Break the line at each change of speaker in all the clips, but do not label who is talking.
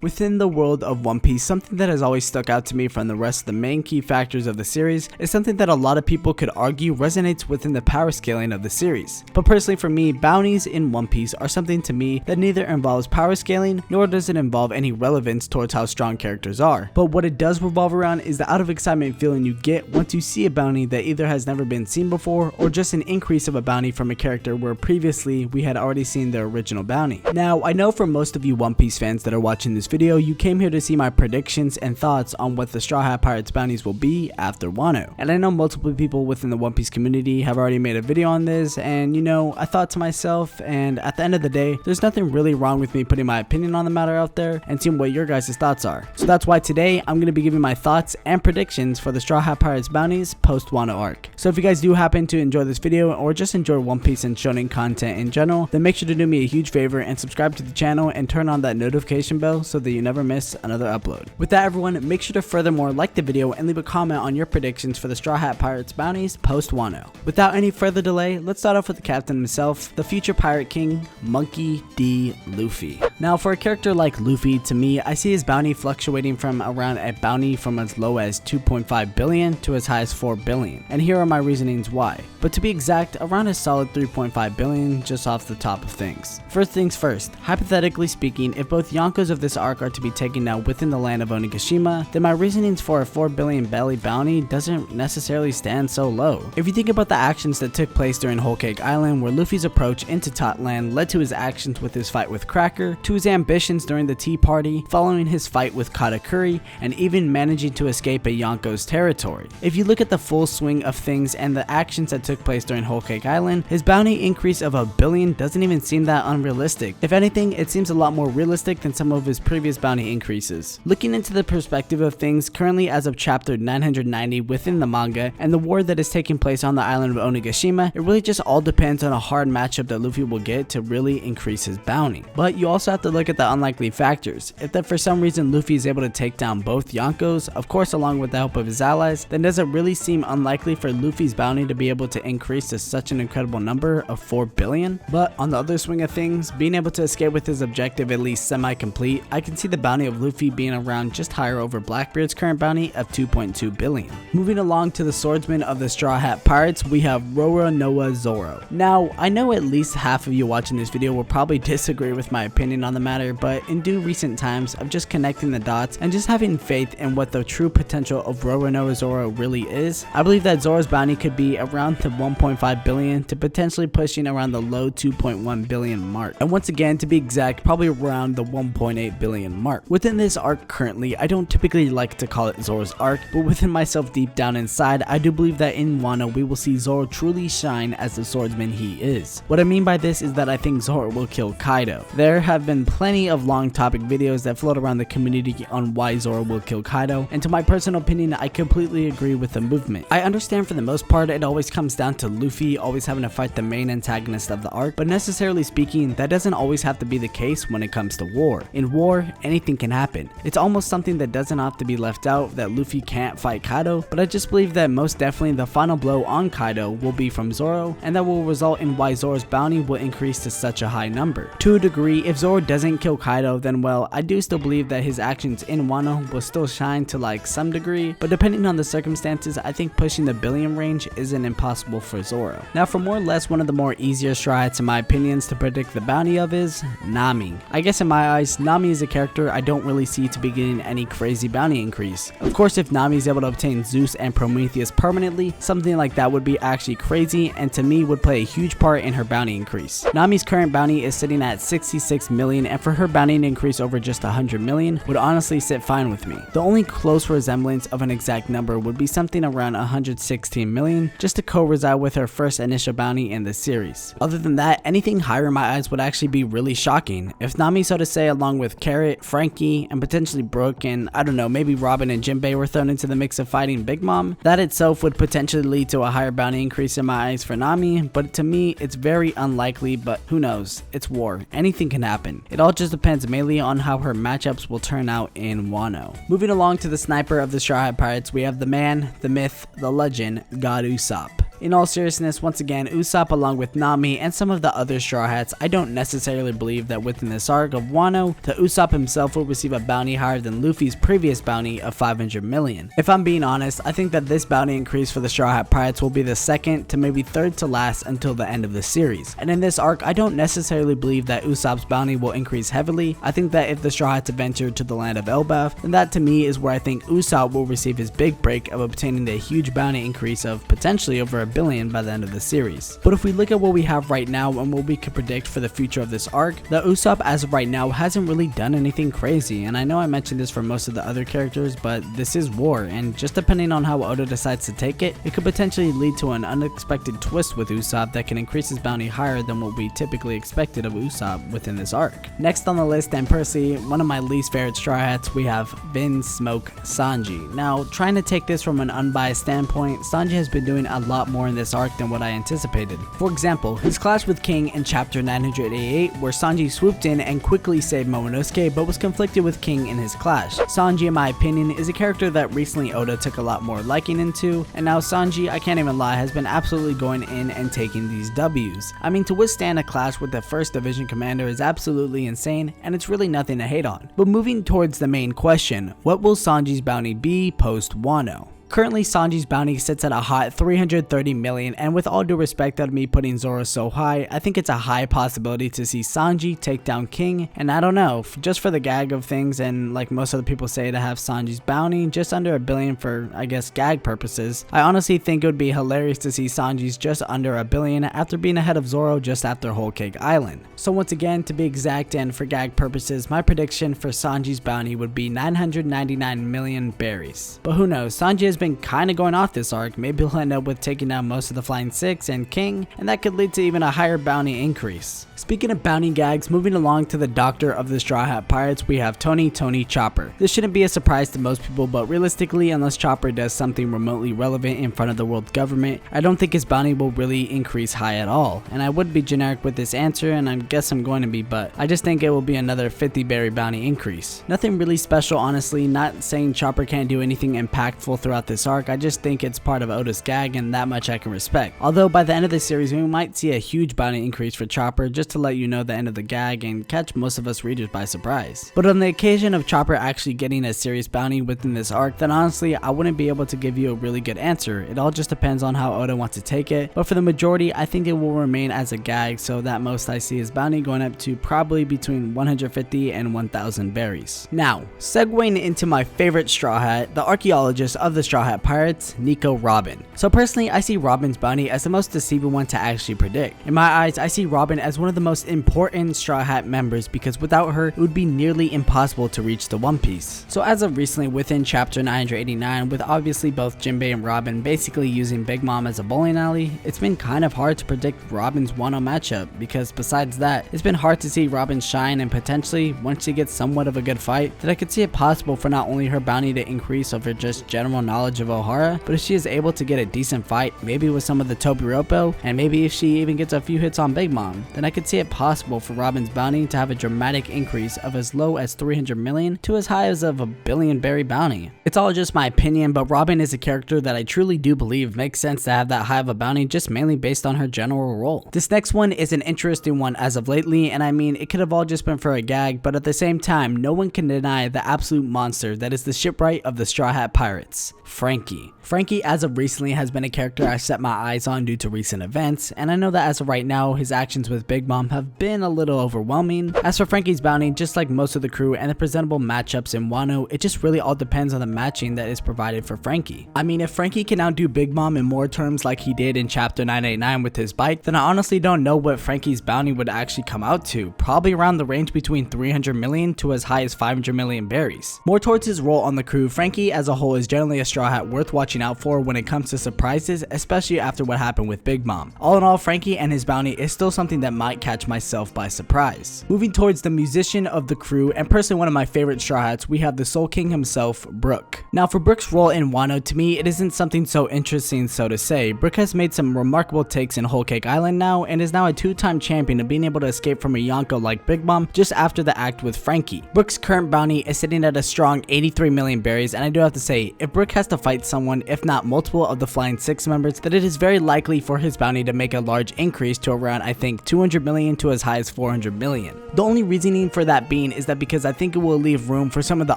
Within the world of One Piece, something that has always stuck out to me from the rest of the main key factors of the series is something that a lot of people could argue resonates within the power scaling of the series. But personally for me, bounties in One Piece are something to me that neither involves power scaling, nor does it involve any relevance towards how strong characters are. But what it does revolve around is the out of excitement feeling you get once you see a bounty that either has never been seen before, or just an increase of a bounty from a character where previously we had already seen the original bounty. Now, I know for most of you One Piece fans that are watching this video, you came here to see my predictions and thoughts on what the Straw Hat Pirates bounties will be after Wano. And I know multiple people within the One Piece community have already made a video on this, and you know, I thought to myself, and at the end of the day, there's nothing really wrong with me putting my opinion on the matter out there and seeing what your guys' thoughts are. So that's why today I'm going to be giving my thoughts and predictions for the Straw Hat Pirates bounties post Wano arc. So if you guys do happen to enjoy this video or just enjoy One Piece and shonen content in general, then make sure to do me a huge favor and subscribe to the channel and turn on that notification bell so that you never miss another upload. With that everyone, make sure to furthermore like the video and leave a comment on your predictions for the Straw Hat Pirates bounties post Wano. Without any further delay, let's start off with the captain himself, the future pirate king, Monkey D. Luffy. Now for a character like Luffy, to me, I see his bounty fluctuating from around a bounty from as low as 2.5 billion to as high as 4 billion. And here are my reasonings why. But to be exact, around a solid 3.5 billion just off the top of things. First things first, hypothetically speaking, if both Yonkos of this arc are to be taken down within the land of Onigashima, then my reasonings for a 4 billion belly bounty doesn't necessarily stand so low. If you think about the actions that took place during Whole Cake Island, where Luffy's approach into Totland led to his actions with his fight with Cracker, to his ambitions during the Tea Party, following his fight with Katakuri, and even managing to escape a Yonko's territory. If you look at the full swing of things and the actions that took place during Whole Cake Island, his bounty increase of 1 billion doesn't even seem that unrealistic. If anything, it seems a lot more realistic than some of his previous bounty increases. Looking into the perspective of things currently as of chapter 990 within the manga and the war that is taking place on the island of Onigashima, it really just all depends on a hard matchup that Luffy will get to really increase his bounty. But you also have to look at the unlikely factors. If that for some reason Luffy is able to take down both Yonkos, of course along with the help of his allies, then does it really seem unlikely for Luffy's bounty to be able to increase to such an incredible number of 4 billion? But on the other swing of things, being able to escape with his objective at least semi-complete, I can see the bounty of Luffy being around just higher over Blackbeard's current bounty of 2.2 billion. Moving along to the swordsman of the Straw Hat Pirates, we have Roronoa Zoro. Now, I know at least half of you watching this video will probably disagree with my opinion on the matter, but in due recent times of just connecting the dots and just having faith in what the true potential of Roronoa Zoro really is, I believe that Zoro's bounty could be around the 1.5 billion to potentially pushing around the low 2.1 billion mark. And once again, to be exact, probably around the 1.8 billion mark. Within this arc currently, I don't typically like to call it Zoro's arc, but within myself deep down inside, I do believe that in Wano we will see Zoro truly shine as the swordsman he is. What I mean by this is that I think Zoro will kill Kaido. There have been plenty of long topic videos that float around the community on why Zoro will kill Kaido, and to my personal opinion, I completely agree with the movement. I understand for the most part it always comes down to Luffy always having to fight the main antagonist of the arc, but necessarily speaking, that doesn't always have to be the case when it comes to war. In war, anything can happen. It's almost something that doesn't have to be left out that Luffy can't fight Kaido, but I just believe that most definitely the final blow on Kaido will be from Zoro, and that will result in why Zoro's bounty will increase to such a high number. To a degree, if Zoro doesn't kill Kaido, then well, I do still believe that his actions in Wano will still shine to like some degree, but depending on the circumstances, I think pushing the billion range isn't impossible for Zoro. Now for more or less one of the more easier Straw Hats in my opinions to predict the bounty of is Nami. I guess in my eyes, Nami is a character I don't really see to be getting any crazy bounty increase. Of course, if Nami is able to obtain Zeus and Prometheus permanently, something like that would be actually crazy and to me would play a huge part in her bounty increase. Nami's current bounty is sitting at 66 million, and for her bounty to increase over just 100 million would honestly sit fine with me. The only close resemblance of an exact number would be something around 116 million, just to co-reside with her first initial bounty in the series. Other than that, anything higher in my eyes would actually be really shocking. If Nami, so to say, along with Carrot, Franky, and potentially Brook, and I don't know, maybe Robin and Jinbe were thrown into the mix of fighting Big Mom, that itself would potentially lead to a higher bounty increase in my eyes for Nami, but to me, it's very unlikely, but who knows, it's war, anything can happen. It all just depends mainly on how her matchups will turn out in Wano. Moving along to the sniper of the Straw Hat Pirates, we have the man, the myth, the legend, God Usopp. In all seriousness, once again, Usopp along with Nami and some of the other Straw Hats, I don't necessarily believe that within this arc of Wano, that Usopp himself will receive a bounty higher than Luffy's previous bounty of 500 million. If I'm being honest, I think that this bounty increase for the Straw Hat Pirates will be the second to maybe third to last until the end of the series. And in this arc, I don't necessarily believe that Usopp's bounty will increase heavily. I think that if the Straw Hats venture to the land of Elbaf, then that to me is where I think Usopp will receive his big break of obtaining the huge bounty increase of potentially over $1 billion by the end of the series. But if we look at what we have right now and what we could predict for the future of this arc, that Usopp as of right now hasn't really done anything crazy. And I know I mentioned this for most of the other characters, but this is war, and just depending on how Oda decides to take it, it could potentially lead to an unexpected twist with Usopp that can increase his bounty higher than what we typically expected of Usopp within this arc. Next on the list, and personally one of my least favorite Straw Hats, we have Vinsmoke Sanji. Now, trying to take this from an unbiased standpoint, Sanji has been doing a lot more in this arc than what I anticipated. For example, his clash with King in chapter 988, where Sanji swooped in and quickly saved Momonosuke but was conflicted with King in his clash. Sanji, in my opinion, is a character that recently Oda took a lot more liking into, and now Sanji, I can't even lie, has been absolutely going in and taking these W's. I mean, to withstand a clash with the 1st Division Commander is absolutely insane, and it's really nothing to hate on. But moving towards the main question, what will Sanji's bounty be post Wano? Currently, Sanji's bounty sits at a hot 330 million, and with all due respect of me putting Zoro so high, I think it's a high possibility to see Sanji take down King, and I don't know, just for the gag of things, and like most other people say, to have Sanji's bounty just under $1 billion for, I guess, gag purposes, I honestly think it would be hilarious to see Sanji's just under $1 billion after being ahead of Zoro just after Whole Cake Island. So once again, to be exact and for gag purposes, my prediction for Sanji's bounty would be 999 million berries. But who knows, Sanji has been kind of going off this arc. Maybe he'll end up with taking down most of the Flying Six and King, and that could lead to even a higher bounty increase. Speaking of bounty gags, moving along to the Doctor of the Straw Hat Pirates, we have Tony Chopper. This shouldn't be a surprise to most people, but realistically, unless Chopper does something remotely relevant in front of the world government, I don't think his bounty will really increase high at all. And I would be generic with this answer, and I guess I'm going to be, but I just think it will be another 50 berry bounty increase. Nothing really special, honestly, not saying Chopper can't do anything impactful throughout this arc, I just think it's part of Oda's gag, and that much I can respect. Although by the end of the series, we might see a huge bounty increase for Chopper, just to let you know the end of the gag and catch most of us readers by surprise. But on the occasion of Chopper actually getting a serious bounty within this arc, then honestly, I wouldn't be able to give you a really good answer. It all just depends on how Oda wants to take it, but for the majority, I think it will remain as a gag, so that most I see his bounty going up to probably between 150 and 1000 berries. Now, segueing into my favorite Straw Hat, the archaeologist of the Straw Hat Pirates, Nico Robin. So personally, I see Robin's bounty as the most deceiving one to actually predict. In my eyes, I see Robin as one of the most important Straw Hat members because without her, it would be nearly impossible to reach the One Piece. So as of recently within chapter 989, with obviously both Jinbe and Robin basically using Big Mom as a bowling alley, it's been kind of hard to predict Robin's Wano matchup because besides that, it's been hard to see Robin shine, and potentially, once she gets somewhat of a good fight, that I could see it possible for not only her bounty to increase over just general knowledge of Ohara, but if she is able to get a decent fight, maybe with some of the Tobiropo, and maybe if she even gets a few hits on Big Mom, then I could see it possible for Robin's bounty to have a dramatic increase of as low as 300 million to as high as of a billion berry bounty. It's all just my opinion, but Robin is a character that I truly do believe makes sense to have that high of a bounty just mainly based on her general role. This next one is an interesting one as of lately, and I mean, it could have all just been for a gag, but at the same time, no one can deny the absolute monster that is the shipwright of the Straw Hat Pirates, Franky. Franky as of recently has been a character I set my eyes on due to recent events, and I know that as of right now, his actions with Big Mom have been a little overwhelming. As for Franky's bounty, just like most of the crew and the presentable matchups in Wano, it just really all depends on the matching that is provided for Franky. I mean, if Franky can outdo Big Mom in more terms like he did in chapter 989 with his bike, then I honestly don't know what Franky's bounty would actually come out to, probably around the range between 300 million to as high as 500 million berries. More towards his role on the crew, Franky as a whole is generally a Straw Hat worth watching out for when it comes to surprises, especially after what happened with Big Mom. All in all, Franky and his bounty is still something that might catch myself by surprise. Moving towards the musician of the crew, and personally one of my favorite Straw Hats, we have the Soul King himself, Brook. Now for Brook's role in Wano, to me, it isn't something so interesting so to say. Brook has made some remarkable takes in Whole Cake Island now, and is now a two-time champion of being able to escape from a Yonko like Big Mom just after the act with Franky. Brook's current bounty is sitting at a strong 83 million berries, and I do have to say, if Brook has to to fight someone, if not multiple of the Flying Six members, that it is very likely for his bounty to make a large increase to around, I think, 200 million to as high as 400 million. The only reasoning for that being is that because I think it will leave room for some of the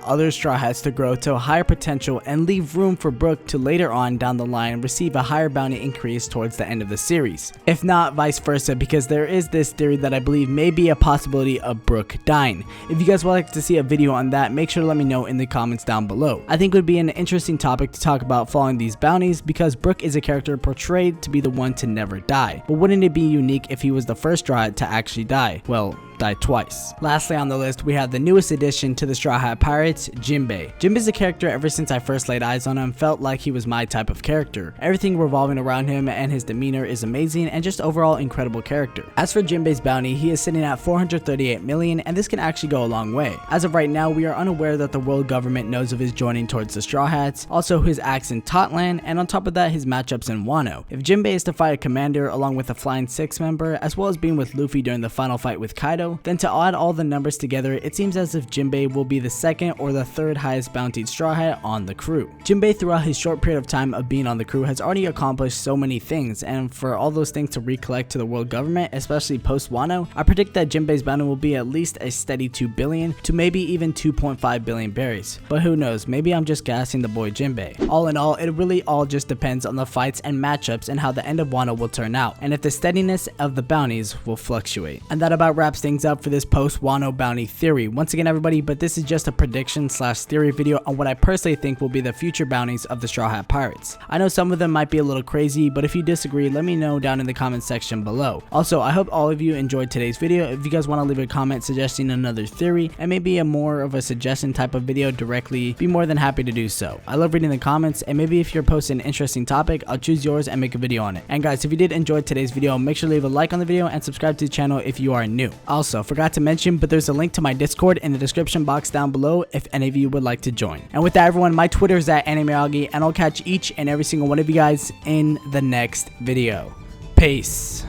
other Straw Hats to grow to a higher potential and leave room for Brook to later on down the line receive a higher bounty increase towards the end of the series. If not, vice versa, because there is this theory that I believe may be a possibility of Brook dying. If you guys would like to see a video on that, make sure to let me know in the comments down below. I think it would be an interesting topic to talk about following these bounties because Brook is a character portrayed to be the one to never die. But wouldn't it be unique if he was the first Straw Hat to actually die? Well, die twice. Lastly on the list, we have the newest addition to the Straw Hat Pirates, Jinbe. Jinbe's a character ever since I first laid eyes on him felt like he was my type of character. Everything revolving around him and his demeanor is amazing and just overall incredible character. As for Jinbe's bounty, he is sitting at 438 million and this can actually go a long way. As of right now, we are unaware that the world government knows of his joining towards the Straw Hats, also his acts in Totland, and on top of that his matchups in Wano. If Jinbe is to fight a commander along with a Flying Six member, as well as being with Luffy during the final fight with Kaido, then to add all the numbers together, it seems as if Jinbe will be the second or the third highest bountied Straw Hat on the crew. Jinbe throughout his short period of time of being on the crew has already accomplished so many things, and for all those things to recollect to the world government, especially post Wano, I predict that Jinbe's bounty will be at least a steady 2 billion to maybe even 2.5 billion berries. But who knows, maybe I'm just gassing the boy Jinbe. All in all, it really all just depends on the fights and matchups and how the end of Wano will turn out, and if the steadiness of the bounties will fluctuate. And that about wraps things up for this post Wano bounty theory. Once again everybody, but this is just a prediction slash theory video on what I personally think will be the future bounties of the Straw Hat Pirates. I know some of them might be a little crazy, but if you disagree, let me know down in the comment section below. Also, I hope all of you enjoyed today's video. If you guys want to leave a comment suggesting another theory and maybe a more of a suggestion type of video directly, be more than happy to do so. I love reading the comments, and maybe if you're posting an interesting topic, I'll choose yours and make a video on it. And guys, if you did enjoy today's video, make sure to leave a like on the video and subscribe to the channel if you are new. Also, forgot to mention, but there's a link to my Discord in the description box down below if any of you would like to join. And with that everyone, my Twitter is @AnimeAugie, and I'll catch each and every single one of you guys in the next video. Peace.